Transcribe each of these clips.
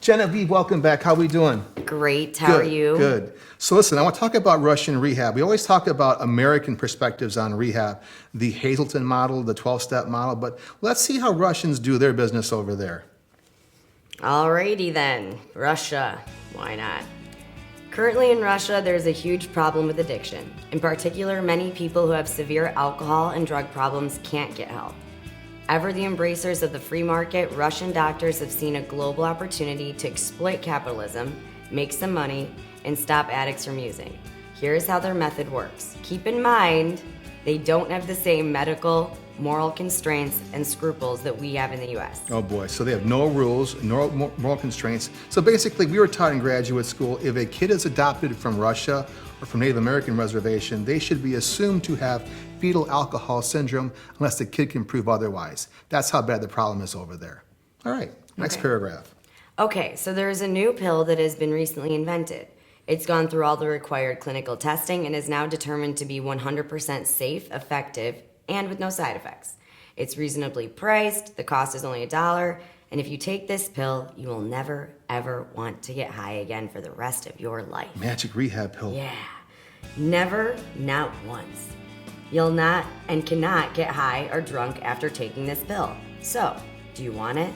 Genevieve, welcome back. How we doing? Great. How are you? Good. So listen, I want to talk about Russian rehab. We always talk about American perspectives on rehab, the Hazleton model, the 12-step model, but let's see how Russians do their business over there. Alrighty then. Russia. Why not? Currently in Russia, there's a huge problem with addiction. In particular, many people who have severe alcohol and drug problems can't get help. Ever the embracers of the free market, Russian doctors have seen a global opportunity to exploit capitalism, make some money, and stop addicts from using. Here's how their method works. Keep in mind, they don't have the same medical, moral constraints and scruples that we have in the US. Oh boy, so they have no rules, no moral constraints. So basically, we were taught in graduate school, if a kid is adopted from Russia or from Native American reservation, they should be assumed to have fetal alcohol syndrome unless the kid can prove otherwise. That's how bad the problem is over there. All right, next paragraph. Okay, so there is a new pill that has been recently invented. It's gone through all the required clinical testing and is now determined to be 100% safe, effective, and with no side effects. It's reasonably priced, the cost is only $1, and if you take this pill, you will never, ever want to get high again for the rest of your life. Magic rehab pill. Yeah. Never, not once. You'll not and cannot get high or drunk after taking this pill. So, do you want it?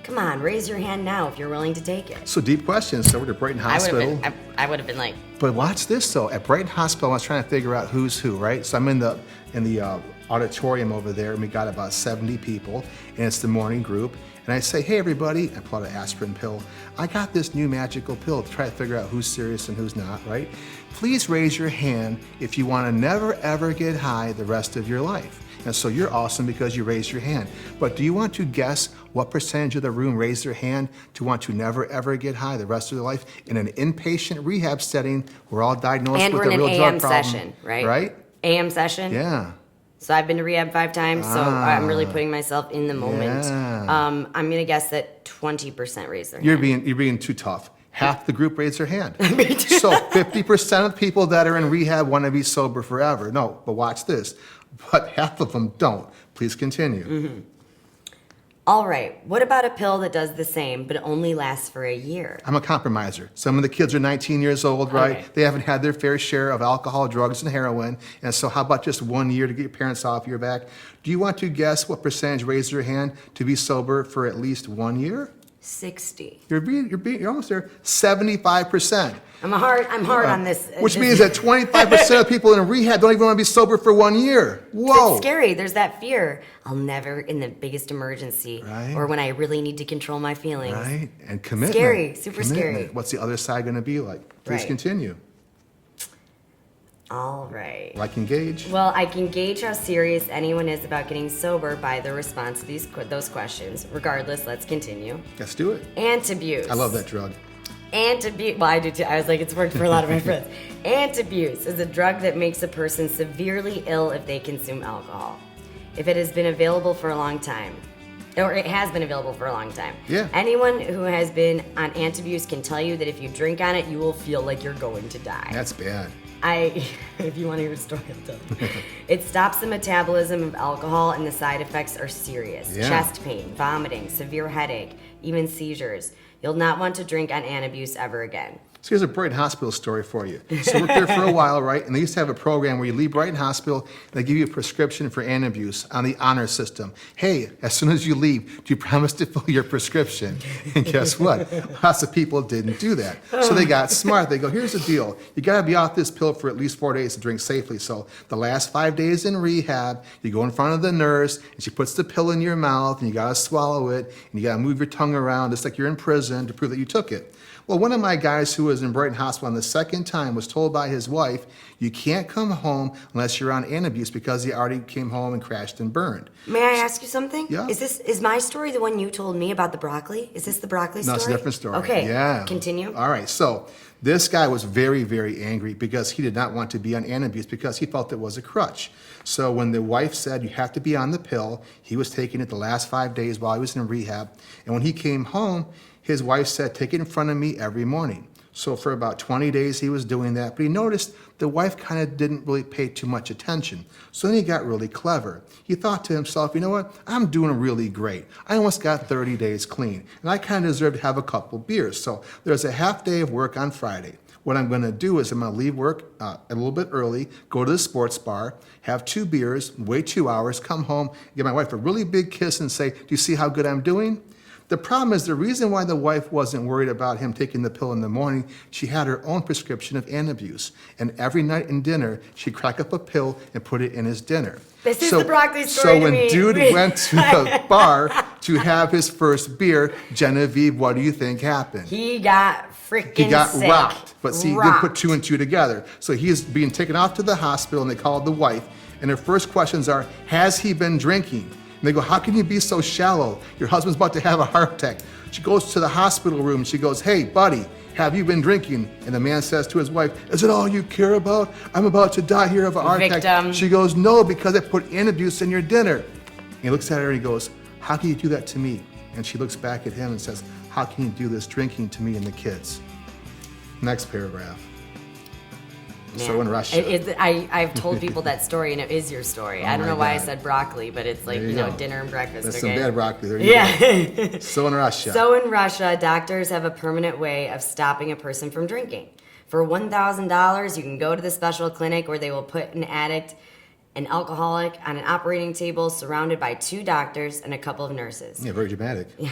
Come on, raise your hand now if you're willing to take it. So deep questions. So we're to Brighton Hospital. I would have been like. But watch this though. At Brighton Hospital, I was trying to figure out who's who, right? So I'm in the auditorium over there, and we got about 70 people, and it's the morning group. And I say, hey everybody, I pull out an aspirin pill. I got this new magical pill to try to figure out who's serious and who's not, right? Please raise your hand if you want to never ever get high the rest of your life. And so you're awesome because you raised your hand. But do you want to guess what percentage of the room raised their hand to want to never ever get high the rest of their life in an inpatient rehab setting? We're all diagnosed with a real drug problem. And we're in an AM session, right? Right? AM session? Yeah. So I've been to rehab 5 times, so I'm really putting myself in the moment. Yeah. I'm gonna guess that 20% raised their hand. You're being too tough. Half the group raised their hand. So 50% of the people that are in rehab want to be sober forever. No, but watch this. But half of them don't. Please continue. Mm-hmm. All right, what about a pill that does the same but only lasts for a year? I'm a compromiser. Some of the kids are 19 years old, right? Okay. They haven't had their fair share of alcohol, drugs, and heroin. And so how about just 1 year to get your parents off your back? Do you want to guess what percentage raised their hand to be sober for at least 1 year? 60. You're almost there. 75%. I'm hard on this. Which means that 25% of people in rehab don't even want to be sober for 1 year. Whoa. It's scary. There's that fear. I'll never, in the biggest emergency, right, or when I really need to control my feelings. Right, and commitment. Scary, super scary. What's the other side going to be like? Please continue. All right. Like engage? Well, I can gauge how serious anyone is about getting sober by their response to those questions. Regardless, let's continue. Let's do it. Antabuse. I love that drug. Antabuse. Well, I do too. I was like, it's worked for a lot of my friends. Antabuse is a drug that makes a person severely ill if they consume alcohol. If it has been available for a long time, or it has been available for a long time. Yeah. Anyone who has been on Antabuse can tell you that if you drink on it, you will feel like you're going to die. That's bad. If you want to hear a story, I'll tell you. It stops the metabolism of alcohol and the side effects are serious. Yeah. Chest pain, vomiting, severe headache, even seizures. You'll not want to drink on Antabuse ever again. So here's a Brighton Hospital story for you. So I worked there for a while, right? And they used to have a program where you leave Brighton Hospital, and they give you a prescription for Antabuse on the honor system. Hey, as soon as you leave, do you promise to fill your prescription? And guess what? Lots of people didn't do that. So they got smart. They go, here's the deal. You got to be off this pill for at least 4 days to drink safely. So the last 5 days in rehab, you go in front of the nurse, and she puts the pill in your mouth, and you got to swallow it, and you got to move your tongue around just like you're in prison to prove that you took it. Well, one of my guys who was in Brighton Hospital on the second time was told by his wife, you can't come home unless you're on Antabuse because he already came home and crashed and burned. May I ask you something? Yeah. Is my story the one you told me about the broccoli? Is this the broccoli story? No, it's a different story. Okay. Yeah. Continue. All right. So this guy was very, very angry because he did not want to be on Antabuse because he felt it was a crutch. So when the wife said, you have to be on the pill, he was taking it the last 5 days while he was in rehab. And when he came home, his wife said, take it in front of me every morning. So for about 20 days, he was doing that, but he noticed the wife kind of didn't really pay too much attention. So then he got really clever. He thought to himself, you know what? I'm doing really great. I almost got 30 days clean, and I kind of deserve to have a couple beers. So there's a half day of work on Friday. What I'm going to do is I'm going to leave work a little bit early, go to the sports bar, have 2 beers, wait 2 hours, come home, give my wife a really big kiss and say, do you see how good I'm doing? The problem is the reason why the wife wasn't worried about him taking the pill in the morning, she had her own prescription of Antabuse. And every night in dinner, she'd crack up a pill and put it in his dinner. This is the broccoli story So to when me. dude went to the bar to have his first beer, Genevieve, what do you think happened? He got freaking He got sick. rocked. But see, he didn't Rocked. put 2 and 2 together. So he is being taken off to the hospital, and they called the wife. And their first questions are, has he been drinking? And they go, how can you be so shallow? Your husband's about to have a heart attack. She goes to the hospital room. She goes, hey, buddy, have you been drinking? And the man says to his wife, is it all you care about? I'm about to die here of a heart attack. Victim. She goes, no, because I put Antabuse in your dinner. And he looks at her and he goes, how can you do that to me? And she looks back at him and says, how can you do this drinking to me and the kids? Next paragraph. So Man. in Russia. I've told people that story, and it is your story. I don't my know why I God. said broccoli, but it's like, There you you know, go. dinner and breakfast. That's okay? some bad broccoli. There you Yeah. go. So in Russia. So in Russia, doctors have a permanent way of stopping a person from drinking. For $1,000, you can go to the special clinic where they will put an addict, an alcoholic, on an operating table surrounded by 2 doctors and a couple of nurses. Yeah, very dramatic. Yeah.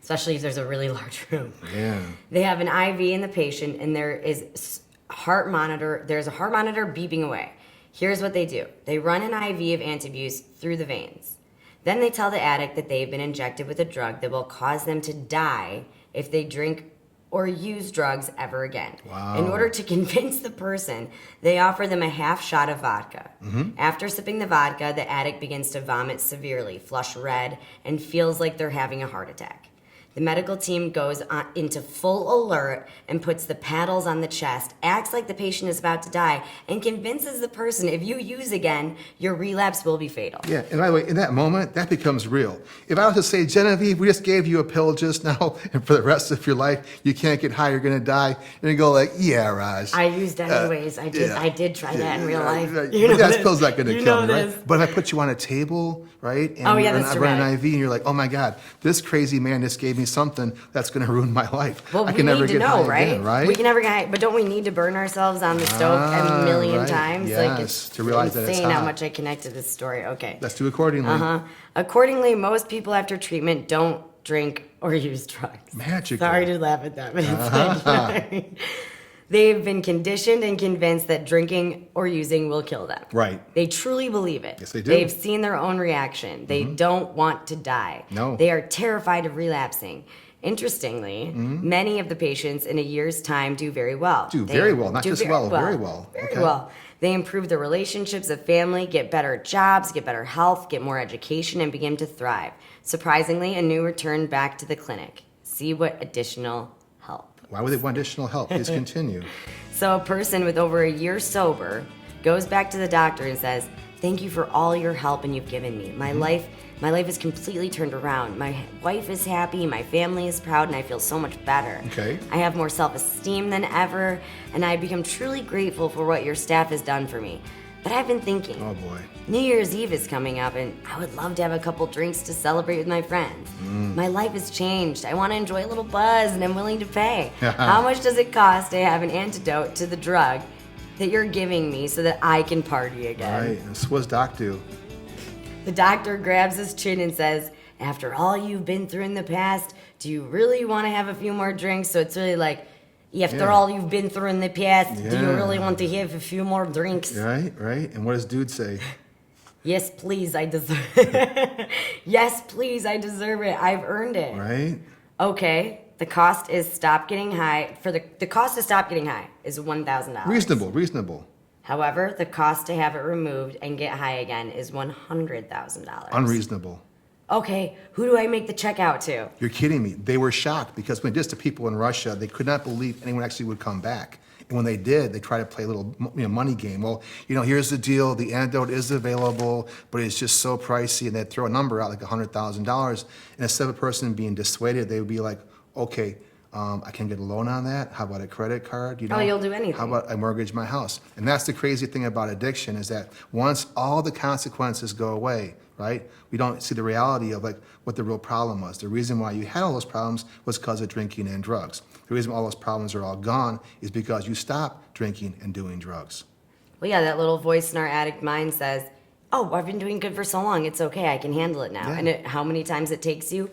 Especially if there's a really large room. Yeah. They have an IV in the patient, and there's a heart monitor beeping away. Here's what they do. They run an IV of Antabuse through the veins. Then they tell the addict that they've been injected with a drug that will cause them to die if they drink or use drugs ever again. Wow. In order to convince the person, they offer them a half shot of vodka. After sipping the vodka, the addict begins to vomit severely, flush red, and feels like they're having a heart attack. The medical team goes into full alert and puts the paddles on the chest, acts like the patient is about to die, and convinces the person, if you use again, your relapse will be fatal. Yeah, and by the way, in that moment, that becomes real. If I was to say, Genevieve, we just gave you a pill just now, and for the rest of your life, you can't get high, you're gonna die, and you go like, yeah, Raj. I used anyways. I did try that in real life. You But know that pill's not gonna you kill know me, this. right? But if I put you on a table, right, and Oh, yeah, and that's I run an dramatic. IV, and you're like, oh my God, this crazy man just gave me something that's gonna ruin my life. Well, I we can never need to get know, high right? again, right? We can never get high, but don't we need to burn ourselves on the stove a million right. times? Yes, Like it's to realize that it's insane how hot. much I connected this story. Okay. Let's do accordingly. Accordingly, most people after treatment don't drink or use drugs. Magical. Sorry to laugh at that, but it's like, they've been conditioned and convinced that drinking or using will kill them. Right. They truly believe it. Yes, they do. They've seen their own reaction. They don't want to die. No. They are terrified of relapsing. Interestingly, many of the patients in a year's time do very well. Do very well, not do just well, very well. Very Okay. well. They improve their relationships of family, get better jobs, get better health, get more education, and begin to thrive. Surprisingly, a new return back to the clinic. See what additional help. Why would they want additional help? Please continue. So a person with over a year sober goes back to the doctor and says, "Thank you for all your help and you've given me. My life is completely turned around. My wife is happy, my family is proud, and I feel so much better. Okay. I have more self-esteem than ever, and I become truly grateful for what your staff has done for me. But I've been thinking, Oh boy. New Year's Eve is coming up, and I would love to have a couple drinks to celebrate with my friends. My life has changed. I want to enjoy a little buzz, and I'm willing to pay. How much does it cost to have an antidote to the drug that you're giving me so that I can party again?" Right. And so what does Doc do? The doctor grabs his chin and says, "After all you've been through in the past, do you really want to have a few more drinks?" So it's really like, after Yeah. all you've been through in the past, do you Yeah. really want to have a few more drinks? Right, right. And what does dude say? Yes, please, I deserve it. Yes, please, I deserve it. I've earned it. Right? Okay, the cost is stop getting high. The cost to stop getting high is $1,000. Reasonable, reasonable. However, the cost to have it removed and get high again is $100,000. Unreasonable. Okay, who do I make the check out to? You're kidding me. They were shocked because when it did to people in Russia, they could not believe anyone actually would come back. And when they did, they tried to play a little money game. Well, here's the deal. The antidote is available, but it's just so pricey. And they'd throw a number out like $100,000. And instead of a person being dissuaded, they would be like, okay, I can get a loan on that. How about a credit card? You know, Oh, you'll do anything. How about I mortgage my house? And that's the crazy thing about addiction is that once all the consequences go away, right? We don't see the reality of like what the real problem was. The reason why you had all those problems was because of drinking and drugs. The reason all those problems are all gone is because you stopped drinking and doing drugs. Well, yeah, that little voice in our addict mind says, oh, I've been doing good for so long. It's okay. I can handle it now. Yeah. And how many times it takes you,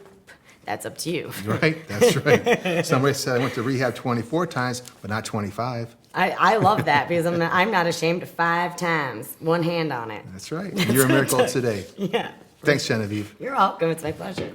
that's up to you. Right? That's right. Somebody said I went to rehab 24 times, but not 25. I love that because I'm not ashamed. 5 times. One hand on it. That's right. You're a miracle today. Yeah. Thanks, Genevieve. You're welcome. It's my pleasure.